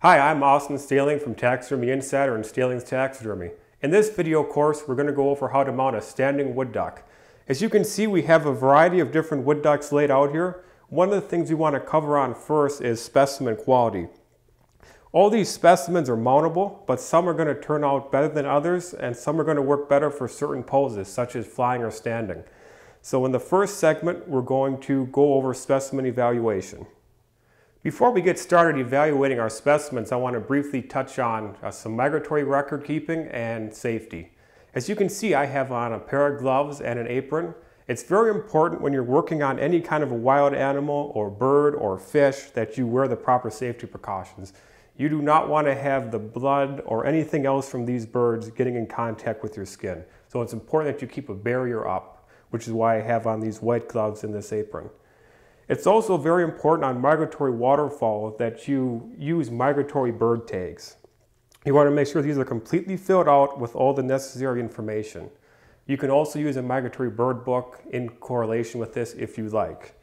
Hi, I'm Austin Staling from Taxidermy Insider and Staling's Taxidermy. In this video course, we're going to go over how to mount a standing wood duck. As you can see, we have a variety of different wood ducks laid out here. One of the things we want to cover on first is specimen quality. All these specimens are mountable, but some are going to turn out better than others, and some are going to work better for certain poses, such as flying or standing. So in the first segment, we're going to go over specimen evaluation. Before we get started evaluating our specimens, I want to briefly touch on some migratory record keeping and safety. As you can see, I have on a pair of gloves and an apron. It's very important when you're working on any kind of a wild animal or bird or fish that you wear the proper safety precautions. You do not want to have the blood or anything else from these birds getting in contact with your skin. So it's important that you keep a barrier up, which is why I have on these white gloves and this apron. It's also very important on migratory waterfowl that you use migratory bird tags. You want to make sure these are completely filled out with all the necessary information. You can also use a migratory bird book in correlation with this if you like.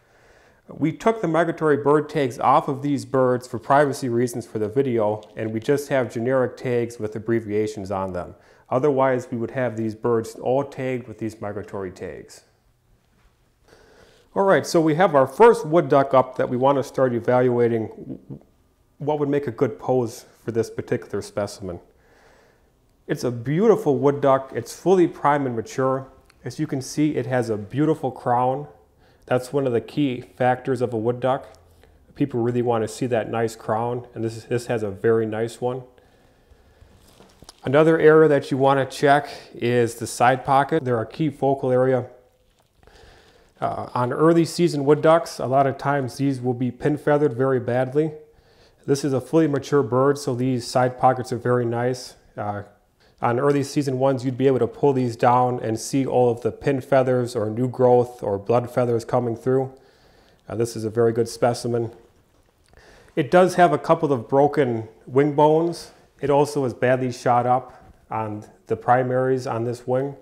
We took the migratory bird tags off of these birds for privacy reasons for the video, and we just have generic tags with abbreviations on them. Otherwise, we would have these birds all tagged with these migratory tags. All right, so we have our first wood duck up that we want to start evaluating what would make a good pose for this particular specimen. It's a beautiful wood duck. It's fully prime and mature. As you can see, it has a beautiful crown. That's one of the key factors of a wood duck. People really want to see that nice crown, and this has a very nice one. Another area that you want to check is the side pocket. They're a key focal area. On early season wood ducks, a lot of times these will be pin feathered very badly. This is a fully mature bird, so these side pockets are very nice. On early season ones, you'd be able to pull these down and see all of the pin feathers or new growth or blood feathers coming through. This is a very good specimen. It does have a couple of broken wing bones. It also is badly shot up on the primaries on this wing.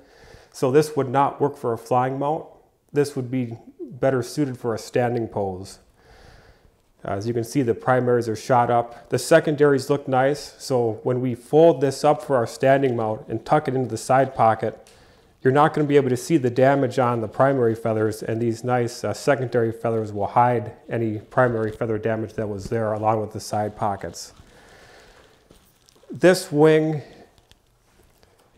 So this would not work for a flying mount. This would be better suited for a standing pose. As you can see, the primaries are shot up. The secondaries look nice, so when we fold this up for our standing mount and tuck it into the side pocket, you're not going to be able to see the damage on the primary feathers, and these nice secondary feathers will hide any primary feather damage that was there along with the side pockets. This wing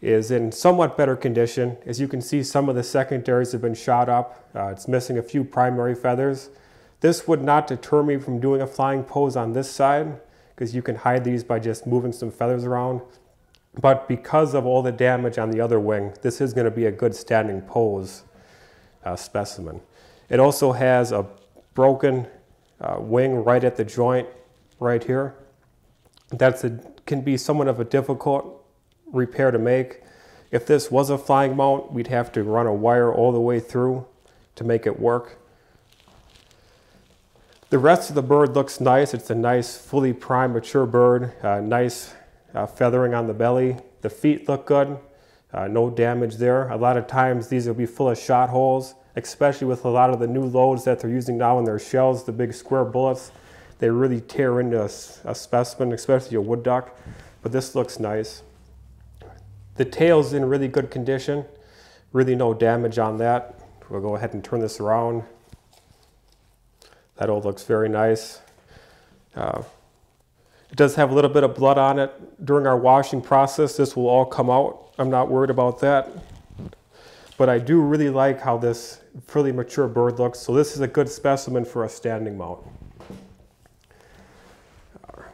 is in somewhat better condition. As you can see, some of the secondaries have been shot up. It's missing a few primary feathers. This would not deter me from doing a flying pose on this side, because you can hide these by just moving some feathers around. But because of all the damage on the other wing, this is going to be a good standing pose specimen. It also has a broken wing right at the joint right here. Can be somewhat of a difficult repair to make. If this was a flying mount, we'd have to run a wire all the way through to make it work. The rest of the bird looks nice. It's a nice, fully prime, mature bird. Nice feathering on the belly. The feet look good. No damage there. A lot of times these will be full of shot holes, especially with a lot of the new loads that they're using now in their shells, the big square bullets. They really tear into a specimen, especially a wood duck. But this looks nice. The tail's in really good condition. Really no damage on that. We'll go ahead and turn this around. That all looks very nice. It does have a little bit of blood on it. During our washing process, this will all come out. I'm not worried about that. But I do really like how this fully mature bird looks. So this is a good specimen for a standing mount.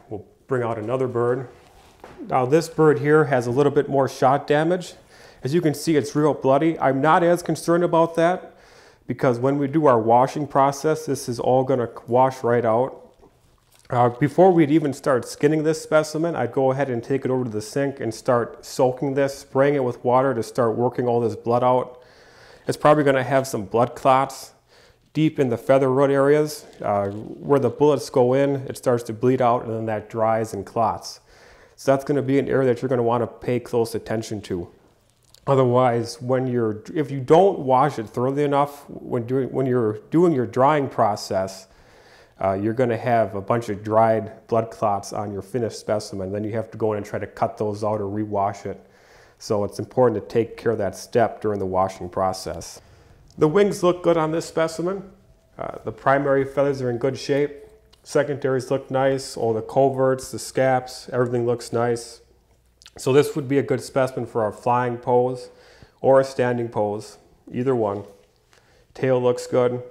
We'll bring out another bird. Now this bird here has a little bit more shot damage. As you can see, it's real bloody. I'm not as concerned about that, because when we do our washing process, this is all going to wash right out. Before we'd even start skinning this specimen, I'd go ahead and take it over to the sink and start soaking this, spraying it with water to start working all this blood out. It's probably going to have some blood clots deep in the feather root areas. Where the bullets go in, it starts to bleed out, and then that dries and clots. So that's going to be an area that you're going to want to pay close attention to. Otherwise, if you don't wash it thoroughly enough when you're doing your drying process, you're going to have a bunch of dried blood clots on your finished specimen. Then you have to go in and try to cut those out or rewash it. So it's important to take care of that step during the washing process. The wings look good on this specimen. The primary feathers are in good shape. Secondaries look nice. All the coverts, the scaps, everything looks nice. So this would be a good specimen for our flying pose or a standing pose, either one. Tail looks good.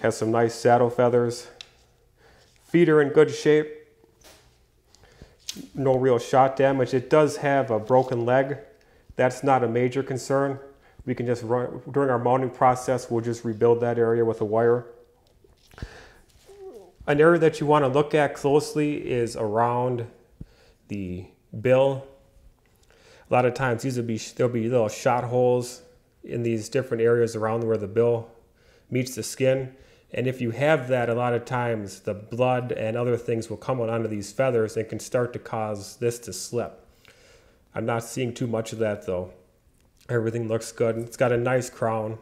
Has some nice saddle feathers. Feet are in good shape. No real shot damage. It does have a broken leg. That's not a major concern. We can just run, during our mounting process, we'll just rebuild that area with a wire. An area that you want to look at closely is around the bill. A lot of times there'll be little shot holes in these different areas around where the bill meets the skin. And if you have that, a lot of times the blood and other things will come onto these feathers and can start to cause this to slip. I'm not seeing too much of that though. Everything looks good. It's got a nice crown.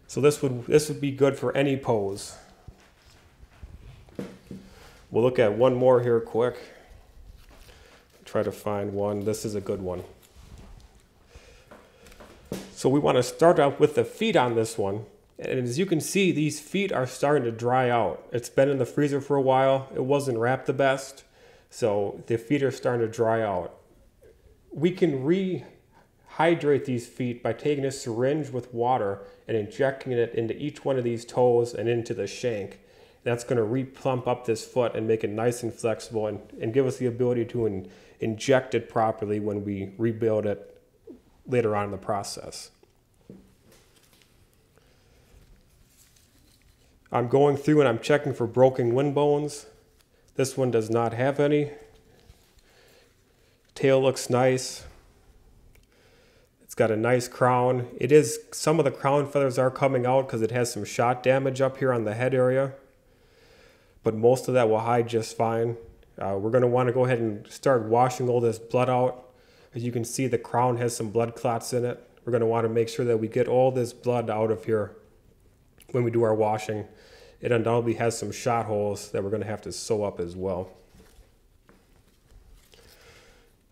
So this would be good for any pose. We'll look at one more here quick. Try to find one. This is a good one. So we want to start out with the feet on this one. And as you can see, these feet are starting to dry out. It's been in the freezer for a while. It wasn't wrapped the best. So the feet are starting to dry out. We can rehydrate these feet by taking a syringe with water and injecting it into each one of these toes and into the shank. That's going to re-plump up this foot and make it nice and flexible and give us the ability to inject it properly when we rebuild it later on in the process. I'm going through and I'm checking for broken wind bones. This one does not have any. Tail looks nice. It's got a nice crown. Some of the crown feathers are coming out because it has some shot damage up here on the head area. But most of that will hide just fine. We're going to want to go ahead and start washing all this blood out. As you can see, the crown has some blood clots in it. We're going to want to make sure that we get all this blood out of here when we do our washing. It undoubtedly has some shot holes that we're going to have to sew up as well.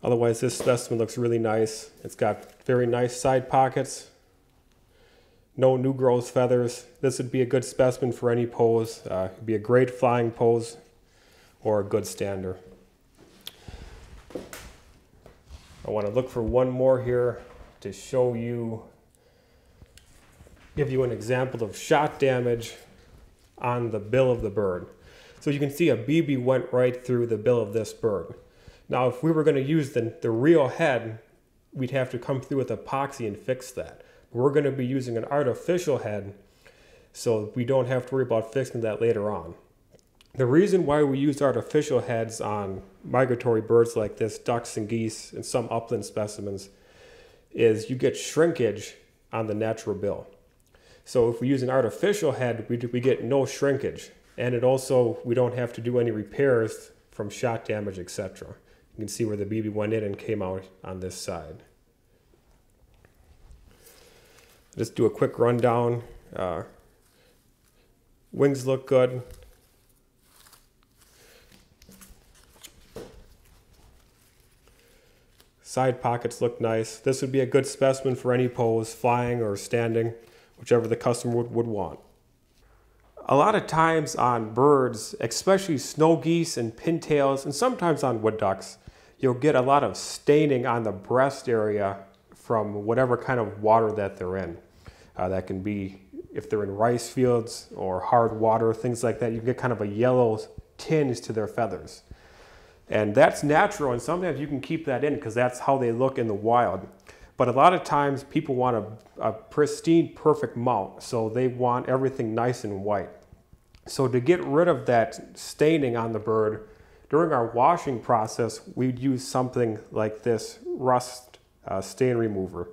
Otherwise, this specimen looks really nice. It's got very nice side pockets. No new growth feathers. This would be a good specimen for any pose. It'd be a great flying pose or a good stander. I want to look for one more here to show you, give you an example of shot damage on the bill of the bird. So you can see a BB went right through the bill of this bird. Now if we were going to use the real head, we'd have to come through with epoxy and fix that. We're going to be using an artificial head, so we don't have to worry about fixing that later on. The reason why we use artificial heads on migratory birds like this, ducks and geese, and some upland specimens, is you get shrinkage on the natural bill. So if we use an artificial head, we get no shrinkage. And we don't have to do any repairs from shot damage, etc. You can see where the BB went in and came out on this side. Just do a quick rundown. Wings look good. Side pockets look nice. This would be a good specimen for any pose, flying or standing, whichever the customer would want. A lot of times on birds, especially snow geese and pintails, and sometimes on wood ducks, you'll get a lot of staining on the breast area from whatever kind of water that they're in. That can be if they're in rice fields or hard water, things like that. You get kind of a yellow tinge to their feathers. And that's natural, and sometimes you can keep that in because that's how they look in the wild. But a lot of times people want a pristine, perfect mount, so they want everything nice and white. So to get rid of that staining on the bird, during our washing process, we'd use something like this rust stain remover,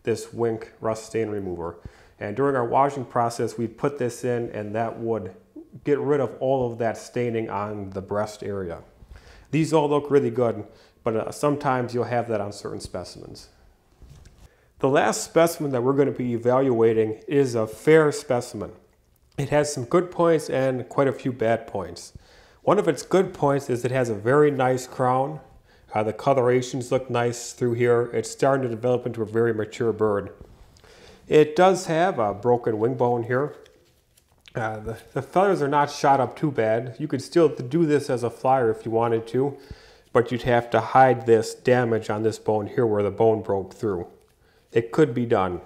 this Wink rust stain remover. And during our washing process, we'd put this in, and that would get rid of all of that staining on the breast area. These all look really good, but sometimes you'll have that on certain specimens. The last specimen that we're going to be evaluating is a fair specimen. It has some good points and quite a few bad points. One of its good points is it has a very nice crown. The colorations look nice through here. It's starting to develop into a very mature bird. It does have a broken wing bone here. The feathers are not shot up too bad. You could still do this as a flyer if you wanted to, but you'd have to hide this damage on this bone here where the bone broke through. It could be done.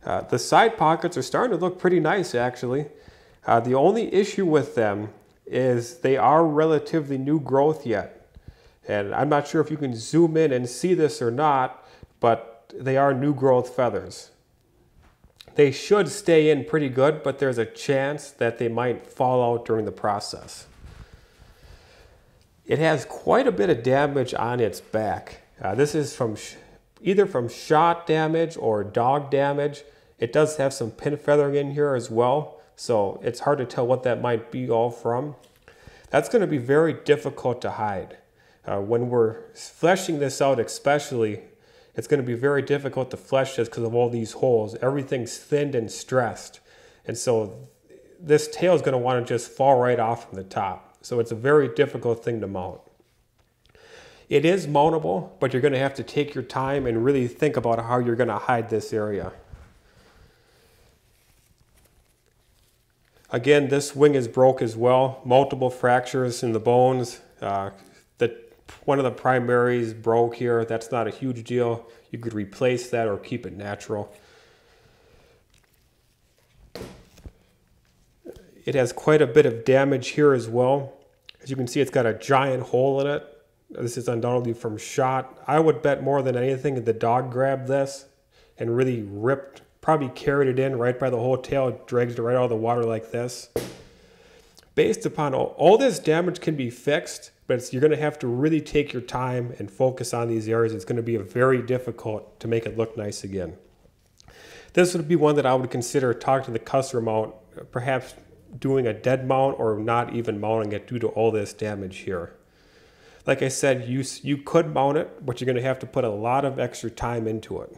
The side pockets are starting to look pretty nice actually. The only issue with them is they are relatively new growth yet. And I'm not sure if you can zoom in and see this or not, but they are new growth feathers. They should stay in pretty good, but there's a chance that they might fall out during the process. It has quite a bit of damage on its back. This is from either from shot damage or dog damage. It does have some pin feathering in here as well, so it's hard to tell what that might be all from. That's going to be very difficult to hide. When we're fleshing this out especially, it's going to be very difficult to flesh this because of all these holes. Everything's thinned and stressed. And so this tail is going to want to just fall right off from the top. So it's a very difficult thing to mount. It is mountable, but you're going to have to take your time and really think about how you're going to hide this area. Again, this wing is broke as well. Multiple fractures in the bones. One of the primaries broke here. That's not a huge deal. You could replace that or keep it natural. It has quite a bit of damage here as well. As you can see, it's got a giant hole in it. This is undoubtedly from shot. I would bet more than anything that the dog grabbed this and really ripped, probably carried it in right by the whole tail, dragged it right out of the water like this. Based upon all this damage can be fixed, but you're going to have to really take your time and focus on these areas. It's going to be very difficult to make it look nice again. This would be one that I would consider talking to the customer about, perhaps doing a dead mount or not even mounting it due to all this damage here. Like I said, you could mount it, but you're going to have to put a lot of extra time into it.